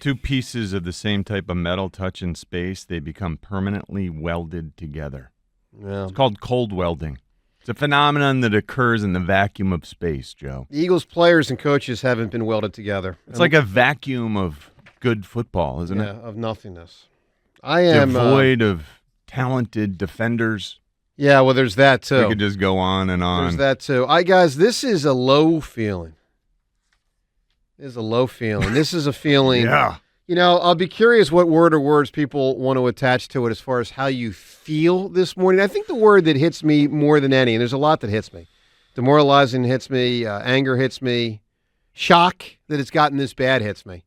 two pieces of the same type of metal touch in space, they become permanently welded together. Yeah. It's called cold welding. It's a phenomenon that occurs in the vacuum of space, Joe. The Eagles players and coaches haven't been welded together. It's like a vacuum of good football, isn't it? Yeah, of nothingness. I am devoid of talented defenders. Yeah, well, there's that too. We could just go on and on. There's that too. Guys, this is a low feeling. This is a low feeling. This is a feeling. Yeah. You know, I'll be curious what word or words people want to attach to it as far as how you feel this morning. I think the word that hits me more than any, and there's a lot that hits me. Demoralizing hits me. Anger hits me. Shock that it's gotten this bad hits me.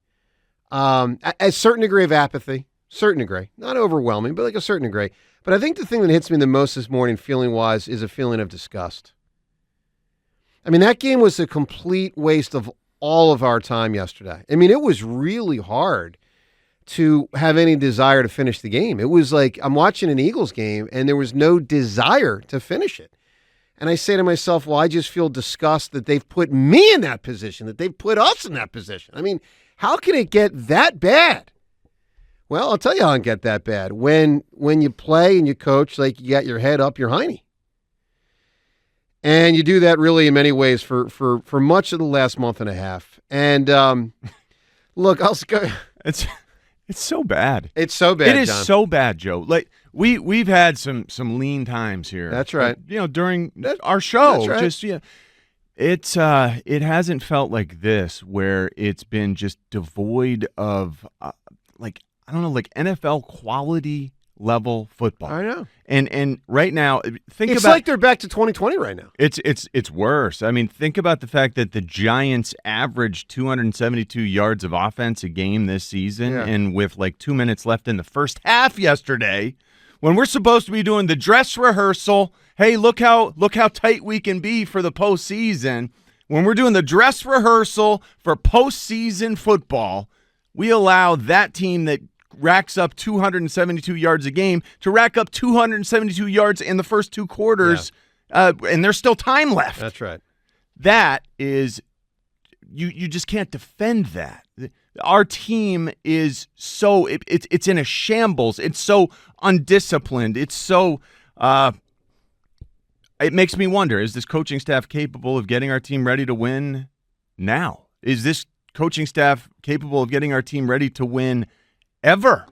A certain degree of apathy. Certain degree. Not overwhelming, but like a certain degree. But I think the thing that hits me the most this morning, feeling-wise, is a feeling of disgust. I mean, that game was a complete waste of all of our time yesterday. I mean, it was really hard to have any desire to finish the game. It was like I'm watching an Eagles game, and there was no desire to finish it. And I say to myself, well, I just feel disgust that they've put me in that position, that they've put us in that position. I mean, how can it get that bad? Well, I'll tell you how it get that bad. When you play and you coach, like you got your head up your hiney. And you do that really in many ways for much of the last month and a half. And look, I'll go. It's so bad. It's so bad. It is John. so bad, Joe. Like we've had some lean times here. That's right. During our show, that's right. just it hasn't felt like this where it's been just devoid of I don't know, like NFL quality level football. I know. And right now, It's like they're back to 2020 right now. It's worse. I mean, think about the fact that the Giants averaged 272 yards of offense a game this season, and with like 2 minutes left in the first half yesterday, when we're supposed to be doing the dress rehearsal, hey, look how tight we can be for the postseason. When we're doing the dress rehearsal for postseason football, we allow that team that racks up 272 yards a game to rack up 272 yards in the first two quarters, and there's still time left. That's right. That is, you just can't defend that. Our team is so, it's in a shambles. It's so undisciplined. It's so, it makes me wonder, is this coaching staff capable of getting our team ready to win now? Is this coaching staff capable of getting our team ready to win ever?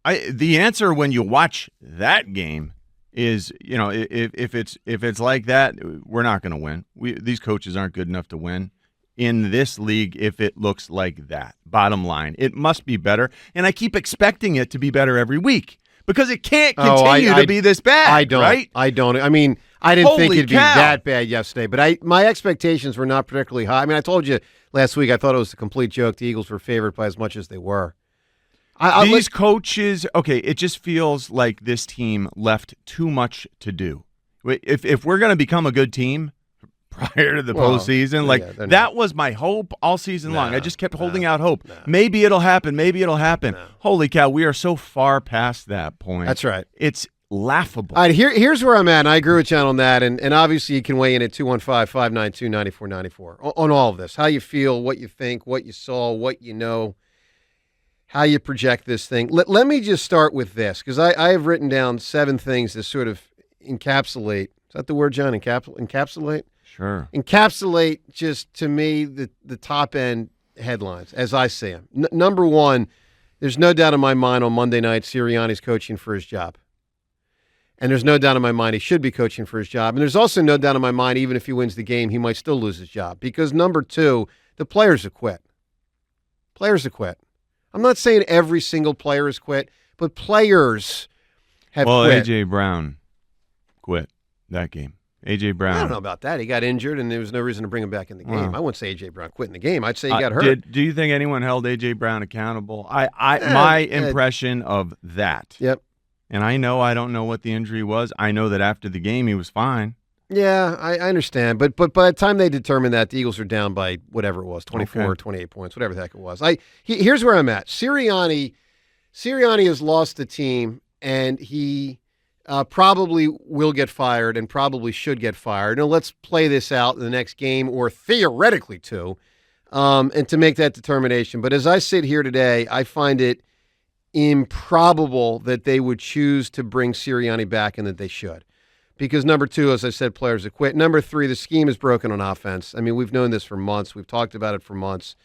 The answer when you watch that game is, if it's like that, we're not going to win. These coaches aren't good enough to win in this league if it looks like that. Bottom line, it must be better, and I keep expecting it to be better every week because it can't continue to be this bad. I don't. Right? I don't. I mean, I didn't think it'd be cow. that bad yesterday, but my expectations were not particularly high. I mean, I told you last week I thought it was a complete joke. The Eagles were favored by as much as they were. These coaches, okay, it just feels like this team left too much to do. If we're going to become a good team prior to the postseason, that was my hope all season long. I just kept holding out hope. Maybe it'll happen. Maybe it'll happen. Holy cow, we are so far past that point. That's right. It's laughable. All right, here's where I'm at, and I agree with John on that, and obviously you can weigh in at 215-592-9494 on all of this. How you feel, what you think, what you saw, what you know, how you project this thing. Let me just start with this, because I have written down 7 things to sort of encapsulate. Is that the word, John? Encapsulate? Sure. Encapsulate, just to me, the top-end headlines, as I see them. Number one, there's no doubt in my mind on Monday night Sirianni's coaching for his job. And there's no doubt in my mind he should be coaching for his job. And there's also no doubt in my mind, even if he wins the game, he might still lose his job. Because number 2, the players have quit. Players have quit. I'm not saying every single player has quit, but players have quit. Well, A.J. Brown quit that game. A.J. Brown. I don't know about that. He got injured, and there was no reason to bring him back in the game. I wouldn't say A.J. Brown quit in the game. I'd say he got hurt. Do you think anyone held A.J. Brown accountable? My impression of that. Yep. And I don't know what the injury was. I know that after the game he was fine. Yeah, I understand. But by the time they determined that, the Eagles are down by whatever it was, 24 or 28 points, whatever the heck it was. Here's where I'm at. Sirianni has lost the team, and he probably will get fired and probably should get fired. Now, let's play this out in the next game, or theoretically two. and to make that determination. But as I sit here today, I find it improbable that they would choose to bring Sirianni back and that they should. Because number 2, as I said, players have quit. Number 3, the scheme is broken on offense. I mean, we've known this for months. We've talked about it for months.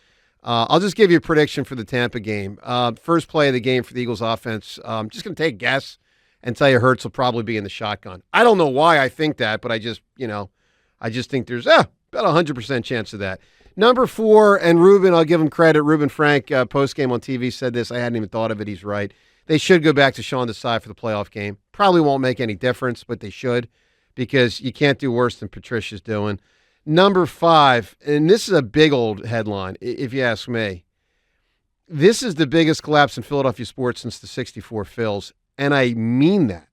I'll just give you a prediction for the Tampa game. First play of the game for the Eagles offense. Just going to take a guess and tell you Hurts will probably be in the shotgun. I don't know why I think that, but I just think there's about a 100% chance of that. Number 4, and Ruben, I'll give him credit. Ruben Frank, post-game on TV, said this. I hadn't even thought of it. He's right. They should go back to Sean Desai for the playoff game. Probably won't make any difference, but they should, because you can't do worse than Patricia's doing. Number 5, and this is a big old headline, if you ask me. This is the biggest collapse in Philadelphia sports since the 64 Phils, and I mean that.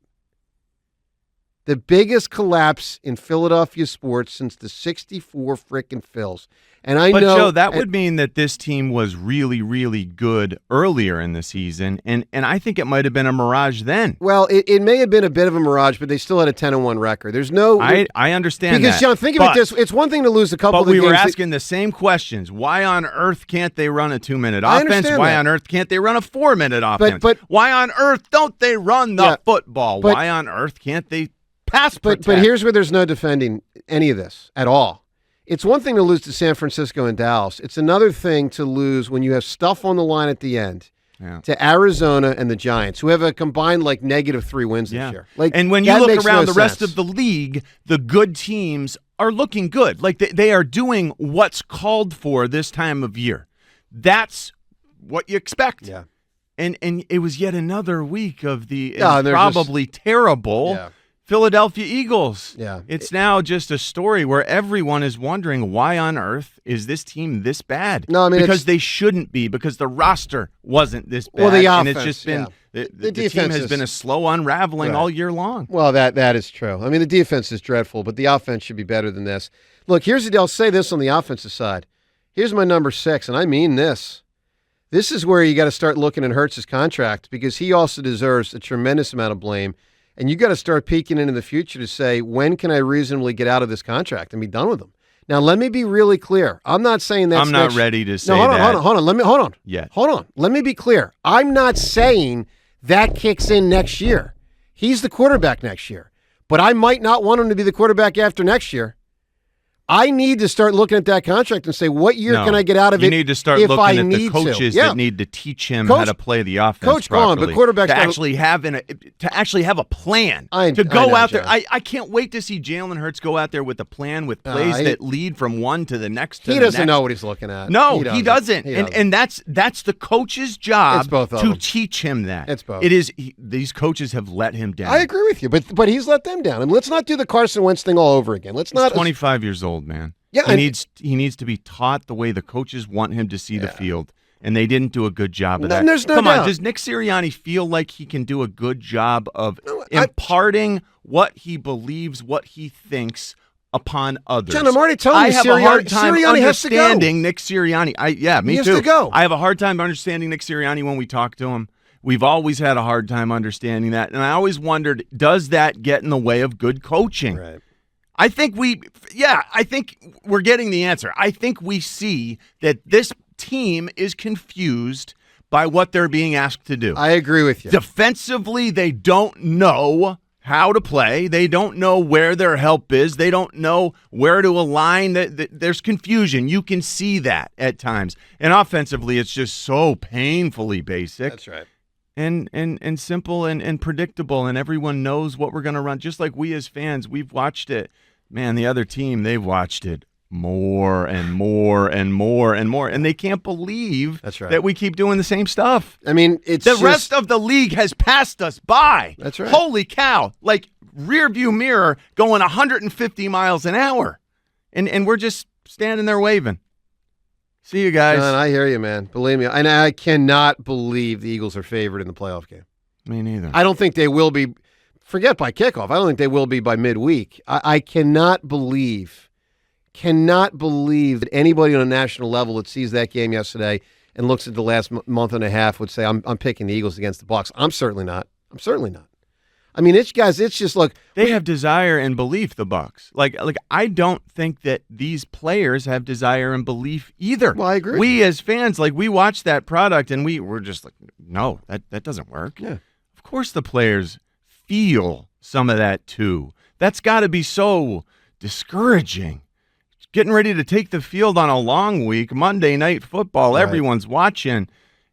The biggest collapse in Philadelphia sports since the 64 frickin' Phils. And I know, Joe, that would mean that this team was really, really good earlier in the season, and I think it might have been a mirage then. Well, it may have been a bit of a mirage, but they still had a 10-1 record. There's no... I understand because, that. John, think of it this. It's one thing to lose a couple of games. But we were asking the same questions. Why on earth can't they run a 2-minute offense? Why on earth can't they run a 4-minute offense? But why on earth don't they run the football? Why on earth can't they pass protect? But here's where there's no defending any of this at all. It's one thing to lose to San Francisco and Dallas. It's another thing to lose when you have stuff on the line at the end to Arizona and the Giants, who have a combined -3 wins this year. And when you look around the rest of the league, the good teams are looking good. Like they are doing what's called for this time of year. That's what you expect. Yeah. And it was yet another week of the probably terrible Philadelphia Eagles. Yeah. It's now just a story where everyone is wondering, why on earth is this team this bad? No, I mean, because they shouldn't be, because the roster wasn't this bad. Well, the offense, and it's just been the defense team has been a slow unraveling all year long. Well, that is true. I mean, the defense is dreadful, but the offense should be better than this. Look, here's the deal. I'll say this on the offensive side. Here's my number 6, and I mean this. This is where you got to start looking at Hurts' contract, because he also deserves a tremendous amount of blame. And you got to start peeking into the future to say, when can I reasonably get out of this contract and be done with him? Now, let me be really clear. I'm not saying that's I'm not ready to say that. Hold on. Hold on. Yeah. Hold on. Let me be clear. I'm not saying that kicks in next year. He's the quarterback next year. But I might not want him to be the quarterback after next year. I need to start looking at that contract and say, what year can I get out of it? You need to start looking at the coaches that need to teach him how to play the offense properly. But quarterbacks to actually have a plan to go out there. I can't wait to see Jalen Hurts go out there with a plan, with plays that lead from one to the next. He doesn't know what he's looking at. No, he doesn't. And that's the coach's job to teach him that. It's both. It is. These coaches have let him down. I agree with you, but he's let them down. And let's not do the Carson Wentz thing all over again. He's 25 years old. Man. Yeah, he needs to be taught the way the coaches want him to see the field, and they didn't do a good job of that. There's no Come doubt. on, does Nick Sirianni feel like he can do a good job of imparting what he believes, what he thinks upon others? John, I'm already telling you, I have a hard time Sirianni understanding Nick Sirianni. Me too. He has too. to go. I have a hard time understanding Nick Sirianni when we talk to him. We've always had a hard time understanding that, and I always wondered, does that get in the way of good coaching? Right. I think we're getting the answer. I think we see that this team is confused by what they're being asked to do. I agree with you. Defensively, they don't know how to play. They don't know where their help is. They don't know where to align. There's confusion. You can see that at times. And offensively, it's just so painfully basic. That's right. And simple and predictable, and everyone knows what we're going to run. Just like we as fans, we've watched it. Man, the other team, they've watched it more and more and more and more, and they can't believe that we keep doing the same stuff. I mean, rest of the league has passed us by. That's right. Holy cow. Like rear view mirror going 150 miles an hour, and we're just standing there waving. See you guys. John, I hear you, man. Believe me. And I cannot believe the Eagles are favored in the playoff game. Me neither. I don't think they will be. Forget by kickoff. I don't think they will be by midweek. I cannot believe that anybody on a national level that sees that game yesterday and looks at the last month and a half would say, I'm picking the Eagles against the Bucs. I'm certainly not. I mean, it's just look. They have desire and belief, the Bucks. Like I don't think that these players have desire and belief either. Well, I agree. We as fans, we watch that product and we're just like, no, that doesn't work. Yeah. Of course the players feel some of that too. That's got to be so discouraging. Getting ready to take the field on a long week, Monday Night Football, right. Everyone's watching.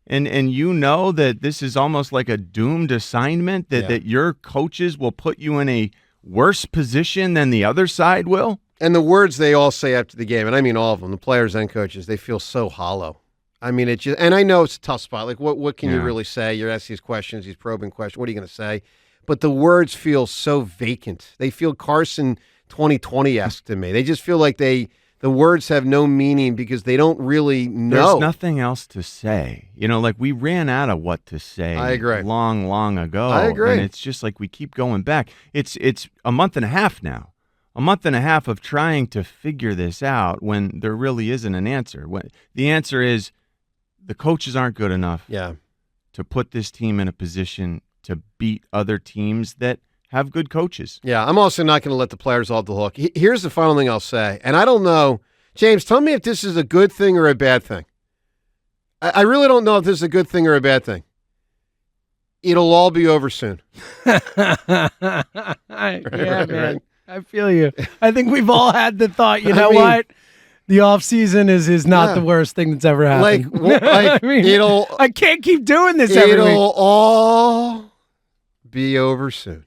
And you know that this is almost like a doomed assignment, that your coaches will put you in a worse position than the other side will? And the words they all say after the game, and I mean all of them, the players and coaches, they feel so hollow. I mean, and I know it's a tough spot. Like, what can you really say? You're asking these questions, these probing questions. What are you going to say? But the words feel so vacant. They feel Carson 2020-esque to me. They just feel like the words have no meaning because they don't really know. There's nothing else to say. We ran out of what to say. I agree. Long, long ago. I agree. And it's just like we keep going back. It's a month and a half now. A month and a half of trying to figure this out when there really isn't an answer. When the answer is the coaches aren't good enough to put this team in a position to beat other teams that have good coaches. Yeah, I'm also not going to let the players off the hook. Here's the final thing I'll say, and I don't know. James, tell me if this is a good thing or a bad thing. I really don't know if this is a good thing or a bad thing. It'll all be over soon. Yeah, man. I feel you. I think we've all had the thought, what? The off season is not the worst thing that's ever happened. I can't keep doing this every week. It'll all be over soon.